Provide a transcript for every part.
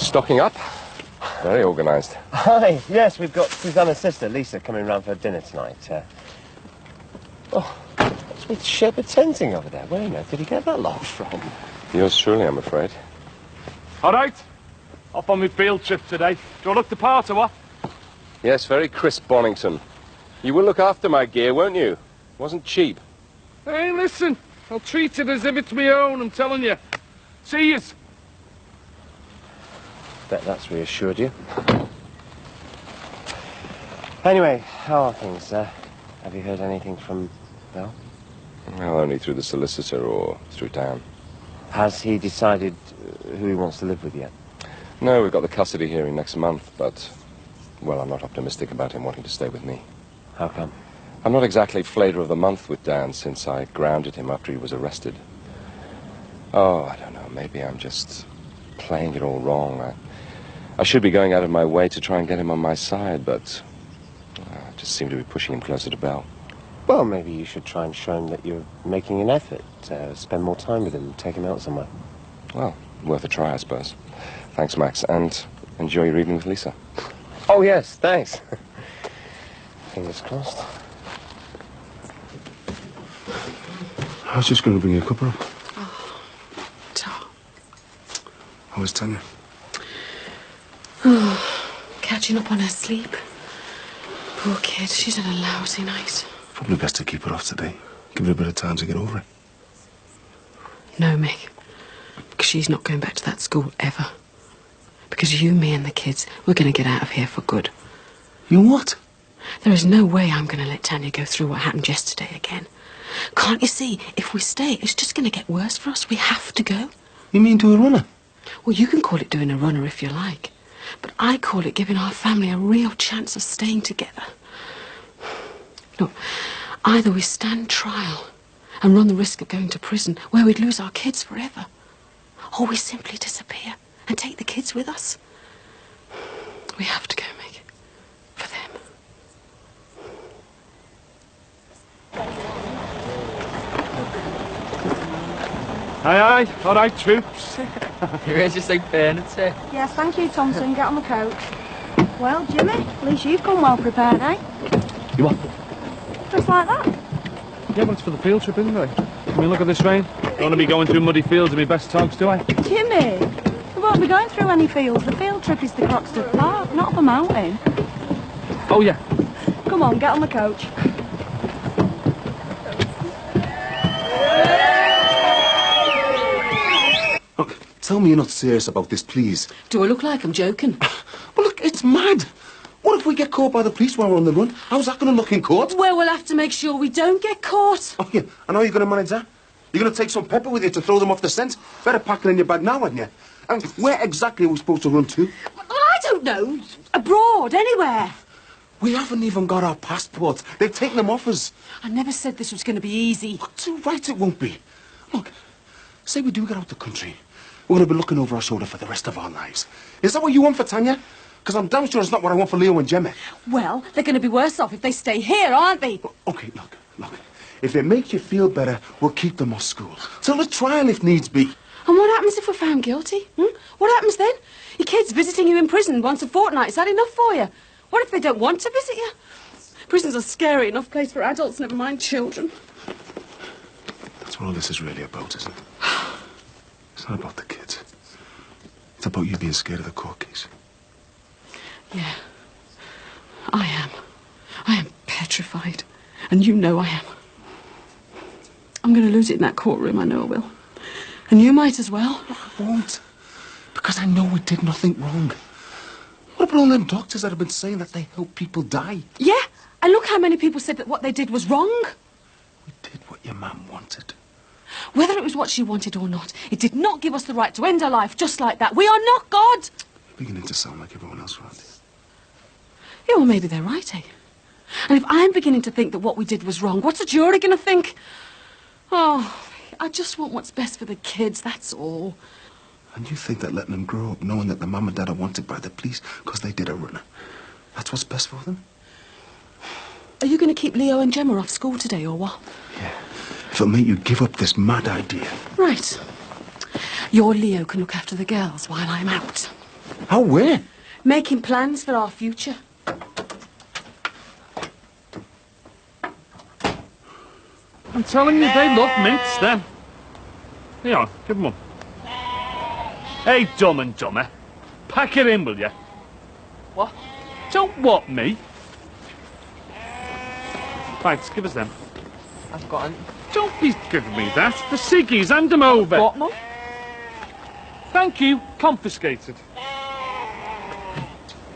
stocking up. Very organised. Hi, yes, we've got Susanna's sister, Lisa, coming round for dinner tonight. What's with Shepherd Tenzing over there? Where on earth did he get that lot from? Yours truly, I'm afraid. All right. Off on my field trip today. Do I look the part or what? Yes, very crisp, Bonington. You will look after my gear, won't you? Wasn't cheap. Hey, listen. I'll treat it as if it's my own, I'm telling you. See yous. Bet that's reassured you. Anyway, how are things? Have you heard anything from Bell? Well, only through the solicitor or through Dan. Has he decided who he wants to live with yet? No, we've got the custody hearing next month, but... well, I'm not optimistic about him wanting to stay with me. How come? I'm not exactly flater of the month with Dan since I grounded him after he was arrested. Oh, I don't know, maybe I'm just playing it all wrong. I should be going out of my way to try and get him on my side, but I just seem to be pushing him closer to Bell. Well, maybe you should try and show him that you're making an effort. Spend more time with him, take him out somewhere. Well, worth a try, I suppose. Thanks, Max, and enjoy your evening with Lisa. Oh, yes, thanks. Fingers crossed. I was just going to bring you a cuppa up. Oh, Tom. How is Tanya? Oh, catching up on her sleep. Poor kid, she's had a lousy night. Probably best to keep her off today. Give her a bit of time to get over it. No, Mick. Because she's not going back to that school ever. Because you, me and the kids, we're going to get out of here for good. You what? There is no way I'm going to let Tanya go through what happened yesterday again. Can't you see? If we stay, it's just going to get worse for us. We have to go. You mean do a runner? Well, you can call it doing a runner if you like. But I call it giving our family a real chance of staying together. Look, either we stand trial and run the risk of going to prison where we'd lose our kids forever, or we simply disappear and take the kids with us. We have to go, Meg. For them. Aye, aye. All right, troops. You're just like Bernard, sir. Yes, thank you, Thompson. Get on the coach. Well, Jimmy, at least you've come well prepared, eh? You what? Just like that. Yeah, but it's for the field trip, isn't it? I mean, look at this rain. Don't want to be going through muddy fields in my best togs, do I? Jimmy, we won't be going through any fields. The field trip is to Croxted Park, not the mountain. Oh, yeah. Come on, get on the coach. Look, tell me you're not serious about this, please. Do I look like I'm joking? Well, look, it's mad. What if we get caught by the police while we're on the run? How's that going to look in court? Well, we'll have to make sure we don't get caught. Oh, yeah. And how are you going to manage that? You're going to take some pepper with you to throw them off the scent? Better pack it in your bag now, hadn't you? And where exactly are we supposed to run to? Well, I don't know. Abroad, anywhere. We haven't even got our passports. They've taken them off us. I never said this was going to be easy. Look, too right it won't be. Look, say we do get out the country. We're going to be looking over our shoulder for the rest of our lives. Is that what you want for Tanya? Because I'm damn sure it's not what I want for Leo and Gemma. Well, they're going to be worse off if they stay here, aren't they? Okay, look. If it makes you feel better, we'll keep them off school. Till the trial if needs be. And what happens if we're found guilty? What happens then? Your kids visiting you in prison once a fortnight, is that enough for you? What if they don't want to visit you? Prison's a scary enough place for adults, never mind children. That's what all this is really about, isn't it? It's not about the kids. It's about you being scared of the court case. Yeah, I am. I am petrified. And you know I am. I'm going to lose it in that courtroom, I know I will. And you might as well. I won't. Because I know we did nothing wrong. What about all them doctors that have been saying that they help people die? Yeah, and look how many people said that what they did was wrong. We did what your mum wanted. Whether it was what she wanted or not, it did not give us the right to end her life just like that. We are not God. You're beginning to sound like everyone else around here. Yeah, well, maybe they're right, eh? And if I'm beginning to think that what we did was wrong, what's a jury going to think? Oh, I just want what's best for the kids, that's all. And you think that letting them grow up knowing that the mum and dad are wanted by the police because they did a runner, that's what's best for them? Are you going to keep Leo and Gemma off school today, or what? Yeah. If it'll make you give up this mad idea. Right. Your Leo can look after the girls while I'm out. How, where? Making plans for our future. I'm telling you, they love mints, them. Here you are, give them one. Hey, Dumb and Dumber. Pack it in, will you? What? Don't what me. Thanks, give us them. I've got an... Don't be giving me that. The ciggies, hand them over. Got none? Thank you. Confiscated.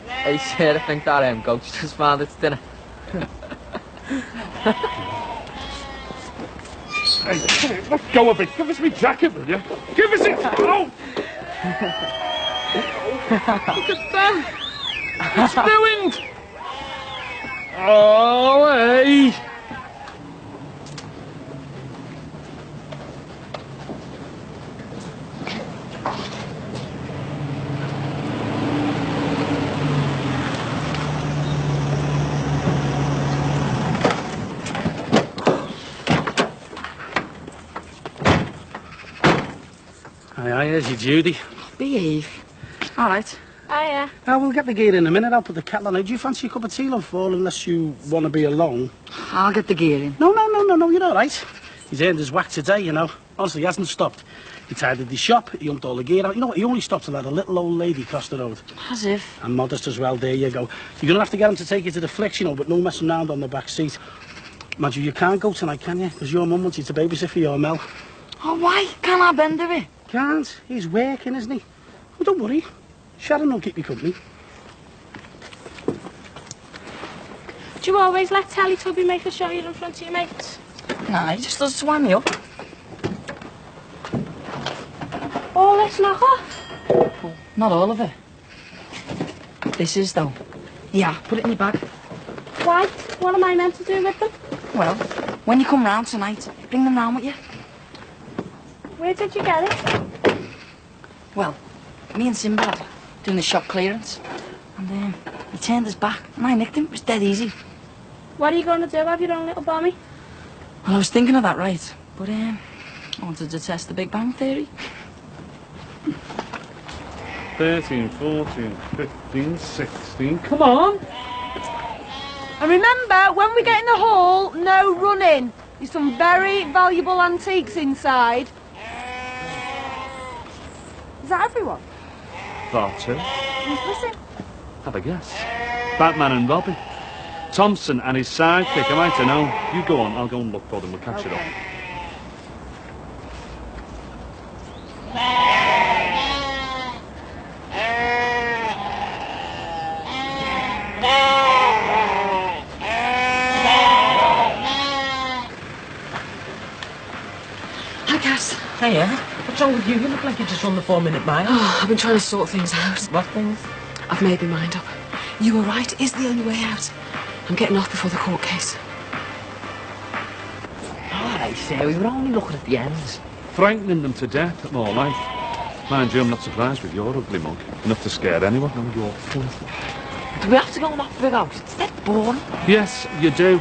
Hey, Sarah, I think that goat's just found its dinner. Hey, come here, let go of it. Give us me jacket, will you? Give us it. Oh! Look at that. It's ruined. Oh, hey. Aye, here's your Judy. Behave. All right. Hiya. We'll get the gear in a minute. I'll put the kettle on. Do you fancy a cup of tea, love, Fall, unless you want to be alone? I'll get the gear in. No, you're all right. He's earned his whack today, you know. Honestly, he hasn't stopped. He tidied the shop, he humped all the gear out. You know what, he only stopped to let a little old lady cross the road. As if. And modest as well, there you go. You're going to have to get him to take you to the flicks, you know, but no messing around on the back seat. Mind you can't go tonight, can you? Because your mum wants you to babysit for your Mel. Oh, why? Can't I bend of it? Can't. He's working, isn't he? Well, don't worry. Sharon will keep you company. Do you always let Teletubby make a show you in front of your mates? Nah, he just does to wind me up. Oh, let's knock off. Well, not all of it. This is, though. Yeah, put it in your bag. Why? What am I meant to do with them? Well, when you come round tonight, bring them round with you. Where did you get it? Well, me and Sinbad doing the shop clearance. And he turned his back and I nicked him. It was dead easy. What are you going to do? Have your own little bommy? Well, I was thinking of that, right? But I wanted to test the Big Bang Theory. 13, 14, 15, 16. Come on. And remember, when we get in the hall, no running. There's some very valuable antiques inside. Is that everyone? Bar two. Who's missing? Have a guess. Batman and Robin. Thompson and his sidekick. I might know. You go on. I'll go and look for them. We'll catch it up. Hi, Cass. Hiya. What's wrong with you? You look like you just run the 4-minute mile. Oh, I've been trying to sort things out. What things? I've made my mind up. You were right. It is the only way out. I'm getting off before the court case. All right, Sarah, we were only looking at the ends. Frightening them to death, more like. Mind you, I'm not surprised with your ugly mug. Enough to scare anyone. No, you're filthy. Do we have to go and knock the big house? It's dead boring. Yes, you do.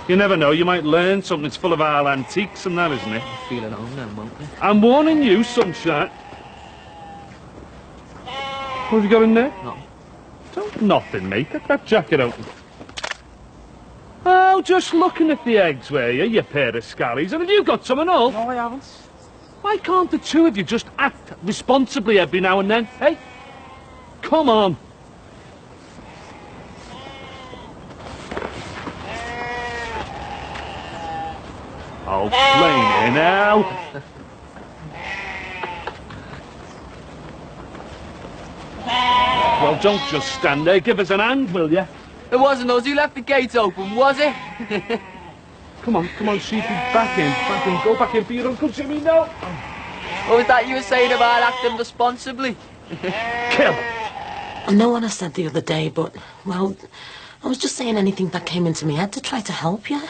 You never know. You might learn something. It's full of our antiques and that, isn't it? I feel at home now, won't we? I'm warning you, sunshine. What have you got in there? Nothing, mate. Get that jacket open. Oh, just looking at the eggs, were you pair of scallies? And have you got some and all? No, I haven't. Why can't the two of you just act responsibly every now and then, eh? Come on. Oh, plain here now. Well, don't just stand there. Give us an hand, will you? It wasn't us who left the gates open, was it? Come on, Sheepy. Back in. Go back in for your Uncle Jimmy, no. What was that you were saying about acting responsibly? Kill. I know what I said the other day, but, well, I was just saying anything that came into my head to try to help you.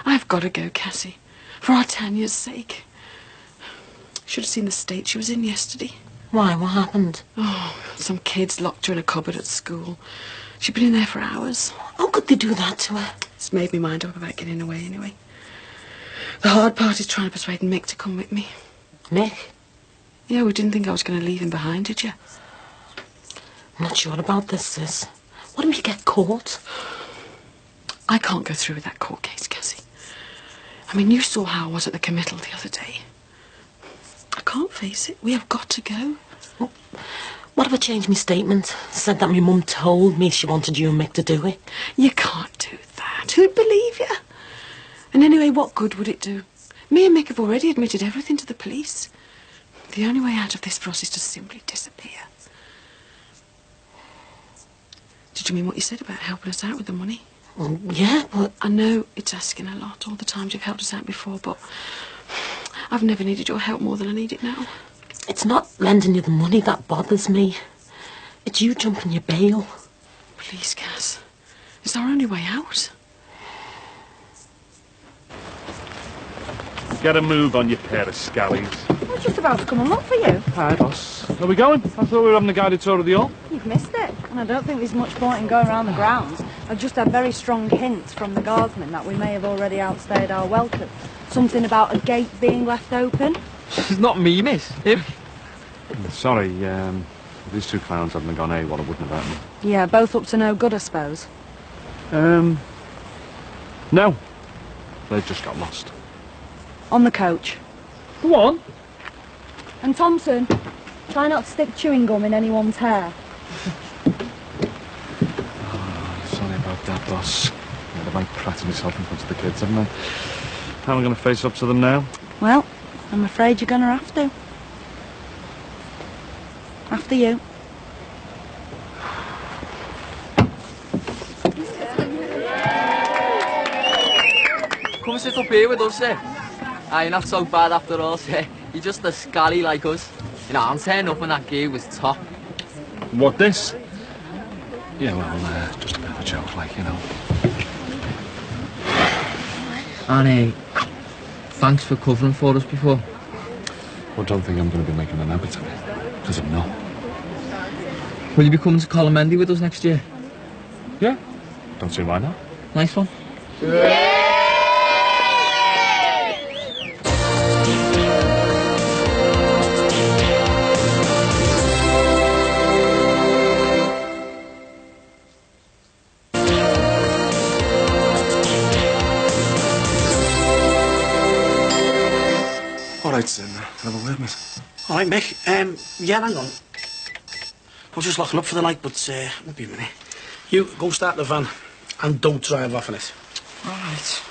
I've got to go, Cassie. For our Tanya's sake. Should have seen the state she was in yesterday. Why? What happened? Oh, some kids locked her in a cupboard at school. She'd been in there for hours. How could they do that to her? It's made me mind up about getting away anyway. The hard part is trying to persuade Mick to come with me. Mick? Yeah, we didn't think I was going to leave him behind, did you? I'm not sure about this, sis. What if you get caught? I can't go through with that court case, Cassie. I mean, you saw how I was at the committal the other day. I can't face it. We have got to go. Well, what if I changed my statement? Said that my mum told me she wanted you and Mick to do it? You can't do that. Who'd believe you? And anyway, what good would it do? Me and Mick have already admitted everything to the police. The only way out of this for us is to simply disappear. Did you mean what you said about helping us out with the money? Yeah, but... I know it's asking a lot, all the times you've helped us out before, but I've never needed your help more than I need it now. It's not lending you the money that bothers me. It's you jumping your bail. Please, Cass. It's our only way out. Get a move on, you pair of scallies. I was just about to come and look for you. Hi, boss. Are we going? I thought we were having a guided tour of the hall. You've missed it, and I don't think there's much point in going around the grounds. I've just had very strong hints from the guardsmen that we may have already outstayed our welcome. Something about a gate being left open. It's not me, miss. Him. Sorry, these two clowns hadn't gone AWOL, it wouldn't have happened. Yeah, both up to no good, I suppose. No. They've just got lost. On the coach. Go on. And Thompson, try not to stick chewing gum in anyone's hair. Sorry about that, boss. I've been pratting myself in front of the kids, haven't I? How am I going to face up to them now? Well, I'm afraid you're going to have to. After you. Come sit up here with us, sir. You're not so bad after all, sir. You're just a scally like us. You know, I'm turning up when that gear was top. What, this? Yeah, well, just a bit of a joke, like, you know. And, thanks for covering for us before. Well, don't think I'm going to be making an habit of it, because I'm not. Will you be coming to Colomendy with us next year? Yeah. Don't see why not. Nice one. All right, Sin. Have a word, miss. All right, Mick. Yeah, hang on. I was just locking up for the night, but won't be a minute. You go start the van and don't drive off in it. All right.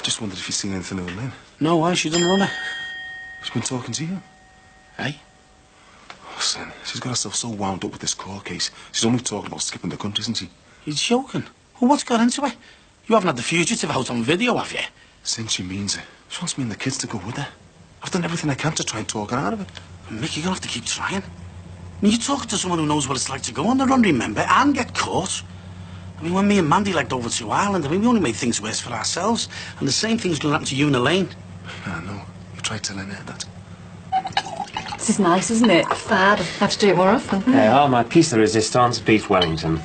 Just wondered if you'd seen anything of her, Lynn. No, why? She doesn't run it. She's been talking to you. Hey? Oh, Sin, she's got herself so wound up with this court case. She's only talking about skipping the country, isn't she? You're joking. Well, what's got into it? You haven't had the fugitive out on video, have you? Sin, she means it. She wants me and the kids to go with her. I've done everything I can to try and talk her out of it. Mick, you're gonna have to keep trying. I mean, you're talking to someone who knows what it's like to go on the run, remember, and get caught. I mean, when me and Mandy legged over to Ireland, I mean, we only made things worse for ourselves. And the same thing's gonna happen to you and Elaine. I know. You tried telling her that. This is nice, isn't it? Fab. Have to do it more often. They are my piece de resistance, beef Wellington.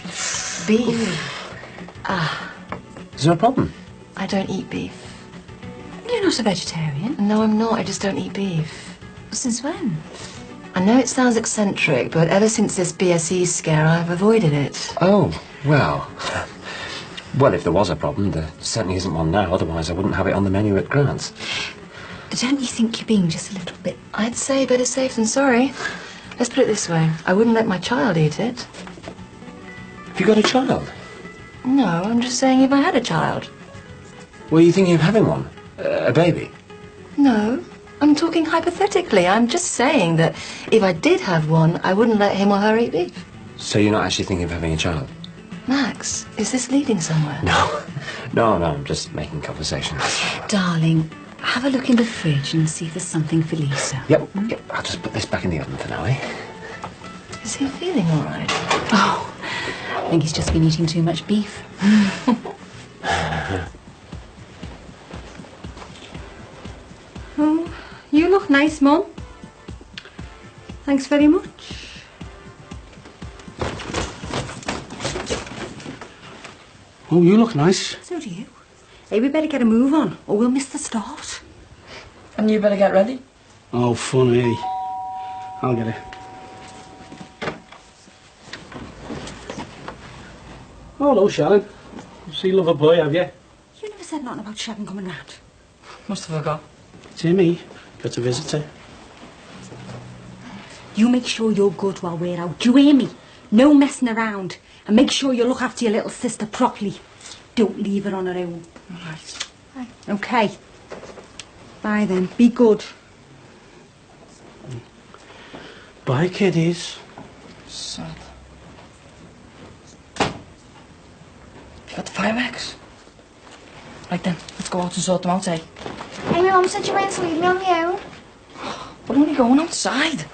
Beef? Ah. Is there a problem? I don't eat beef. You're not a vegetarian? No, I'm not. I just don't eat beef. Since when? I know it sounds eccentric, but ever since this BSE scare, I've avoided it. Oh, well. Well, if there was a problem, there certainly isn't one now. Otherwise, I wouldn't have it on the menu at Grant's. Don't you think you're being just a little bit... I'd say better safe than sorry. Let's put it this way. I wouldn't let my child eat it. Have you got a child? No, I'm just saying if I had a child. Were you thinking of having one? A baby? No, I'm talking hypothetically. I'm just saying that if I did have one, I wouldn't let him or her eat beef. So you're not actually thinking of having a child? Max, is this leading somewhere? No. No, I'm just making conversation. Darling, have a look in the fridge and see if there's something for Lisa. Yep. I'll just put this back in the oven for now, eh? Is he feeling all right? Oh, I think he's just been eating too much beef. Oh, you look nice, Mum. Thanks very much. Oh, you look nice. So do you. Hey, we better get a move on, or we'll miss the start. And you better get ready. Oh, funny. I'll get it. Oh, hello, Sharon. You see Lover Boy, have you? You never said nothing about Sharon coming round. Must have forgot. Timmy, got a visitor. You make sure you're good while we're out. Do you hear me? No messing around. And make sure you look after your little sister properly. Don't leave her on her own. All right. Right. Okay. Bye then. Be good. Bye, kiddies. Sad. Have you got the fireworks? Right then, let's go out and sort them out, eh? Hey, my mum said you weren't to leave me on my own. We're only going outside.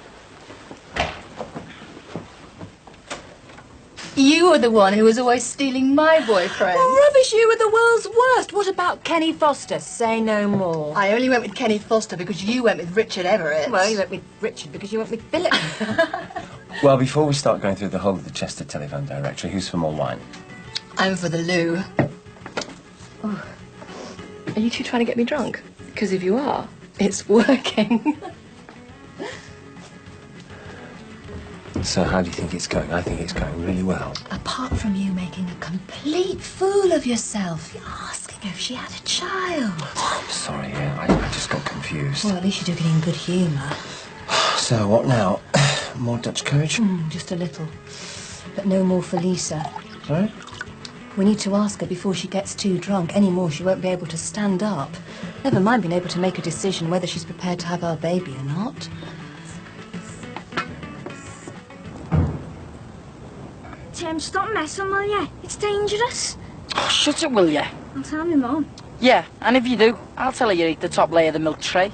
You were the one who was always stealing my boyfriend. Rubbish, you were the world's worst. What about Kenny Foster? Say no more. I only went with Kenny Foster because you went with Richard Everett. Well, you went with Richard because you went with Philip. Well, before we start going through the whole of the Chester telephone directory, who's for more wine? I'm for the loo. Oh. Are you two trying to get me drunk? Because if you are, it's working. So how do you think it's going? I think it's going really well. Apart from you making a complete fool of yourself, you're asking her if she had a child. I'm sorry, yeah, I just got confused. Well, at least you took it in good humour. So what now? More Dutch courage? Just a little. But no more for Lisa. Sorry? We need to ask her before she gets too drunk. Any more, she won't be able to stand up. Never mind being able to make a decision whether she's prepared to have our baby or not. Tim, stop messing, will you? It's dangerous. Oh, shut it, will ya? I'll tell my mum. Yeah, and if you do, I'll tell her you ate the top layer of the milk tray.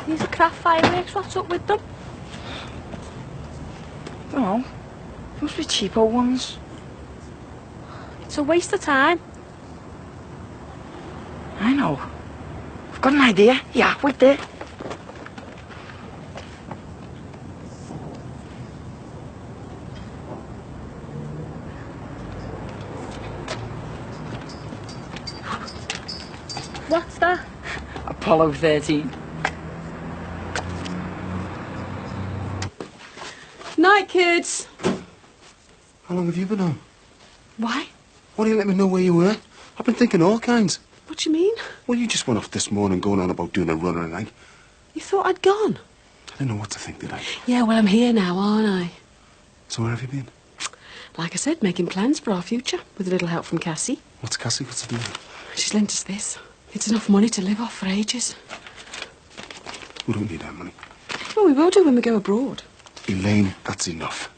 These are craft fireworks. What's up with them? I don't know. Must be cheapo ones. It's a waste of time. I know. I've got an idea. Yeah, wait there. What's that? Apollo 13. Night, kids. How long have you been home? Why? Why didn't you let me know where you were? I've been thinking all kinds. What do you mean? Well, you just went off this morning going on about doing a run and like. You thought I'd gone? I didn't know what to think, did I? Yeah, well, I'm here now, aren't I? So where have you been? Like I said, making plans for our future, with a little help from Cassie. What's Cassie got to do with it? She's lent us this. It's enough money to live off for ages. We don't need that money. Well, we will do when we go abroad. Elaine, that's enough.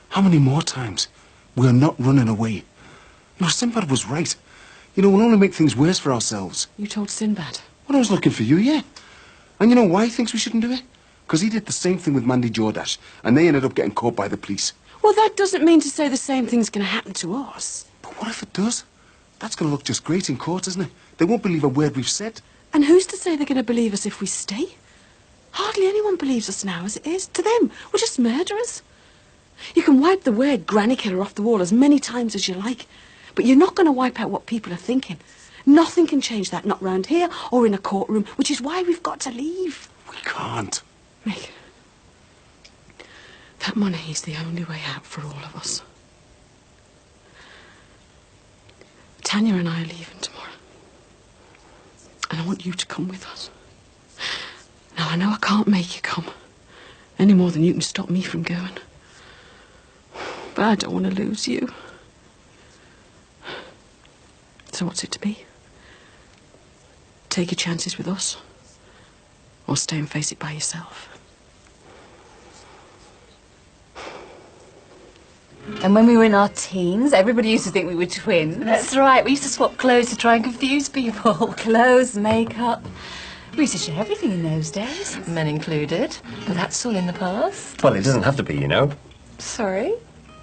How many more times? We're not running away. No, Sinbad was right. You know, we'll only make things worse for ourselves. You told Sinbad? Well, I was looking for you, yeah. And you know why he thinks we shouldn't do it? Because he did the same thing with Mandy Jordash, and they ended up getting caught by the police. Well, that doesn't mean to say the same thing's going to happen to us. But what if it does? That's going to look just great in court, isn't it? They won't believe a word we've said. And who's to say they're going to believe us if we stay? Hardly anyone believes us now as it is. To them, we're just murderers. You can wipe the word granny killer off the wall as many times as you like, but you're not going to wipe out what people are thinking. Nothing can change that, not round here or in a courtroom, which is why we've got to leave. We can't. Mick, that money is the only way out for all of us. Tanya and I are leaving tomorrow. And I want you to come with us. Now, I know I can't make you come, any more than you can stop me from going. But I don't want to lose you. So what's it to be? Take your chances with us, or stay and face it by yourself? And when we were in our teens, everybody used to think we were twins. That's right. We used to swap clothes to try and confuse people. Clothes, makeup. We used to share everything in those days. Men included. But that's all in the past. Well, it doesn't have to be, you know. Sorry?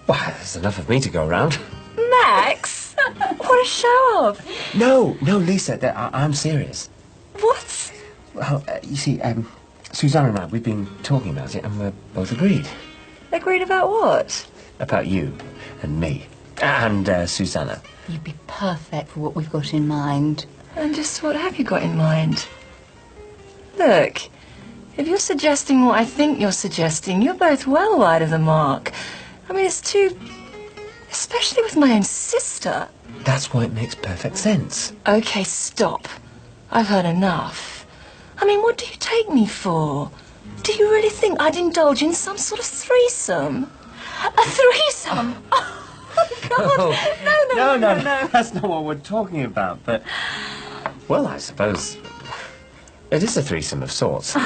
Well, there's enough of me to go around. Max! What a show-off! No, Lisa, I'm serious. What? Well, you see, Suzanne and I, we've been talking about it, and we're both agreed. Agreed about what? About you and me. And Susanna. You'd be perfect for what we've got in mind. And just what have you got in mind? Look, if you're suggesting what I think you're suggesting, you're both well wide of the mark. I mean, it's too... especially with my own sister. That's why it makes perfect sense. Okay, stop. I've heard enough. I mean, what do you take me for? Do you really think I'd indulge in some sort of threesome? A threesome? Oh, God. No. That's not what we're talking about, but... Well, I suppose... it is a threesome of sorts.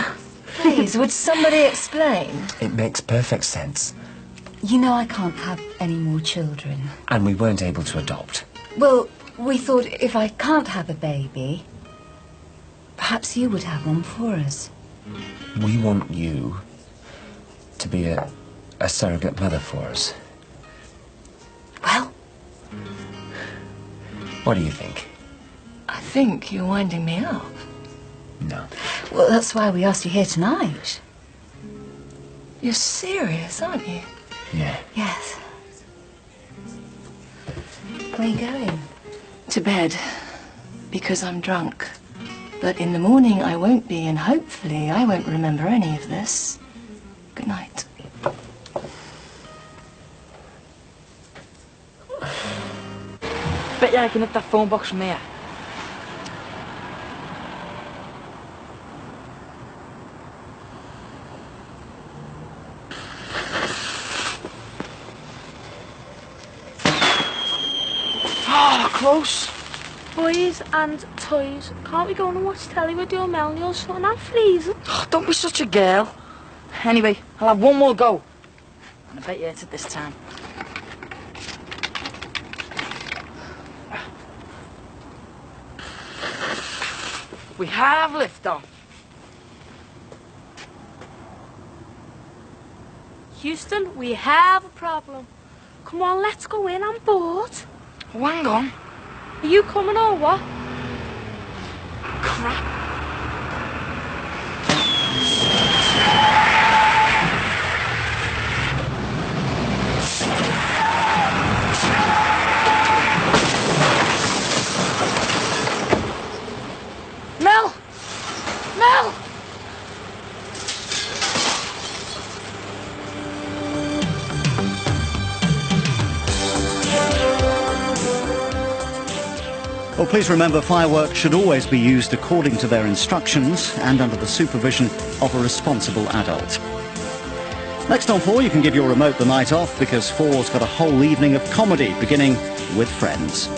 Please, would somebody explain? It makes perfect sense. You know I can't have any more children. And we weren't able to adopt. Well, we thought if I can't have a baby, perhaps you would have one for us. We want you to be a surrogate mother for us. Well... What do you think? I think you're winding me up. No. Well, that's why we asked you here tonight. You're serious, aren't you? Yeah. Yes. Where are you going? To bed. Because I'm drunk. But in the morning I won't be, and hopefully I won't remember any of this. Good night. Bet you I can hit that phone box from here. Oh, close. Boys and toys. Can't we go and watch telly with your Melanie or something? I'm freezing. Oh, don't be such a girl. Anyway, I'll have one more go. And I bet you hit it this time. We have liftoff. Houston, we have a problem. Come on, let's go in. I'm bored. Oh, hang on. Are you coming or what? Crap. Mel! Mel! Well, please remember fireworks should always be used according to their instructions and under the supervision of a responsible adult. Next on 4, you can give your remote the night off because 4's got a whole evening of comedy beginning with Friends.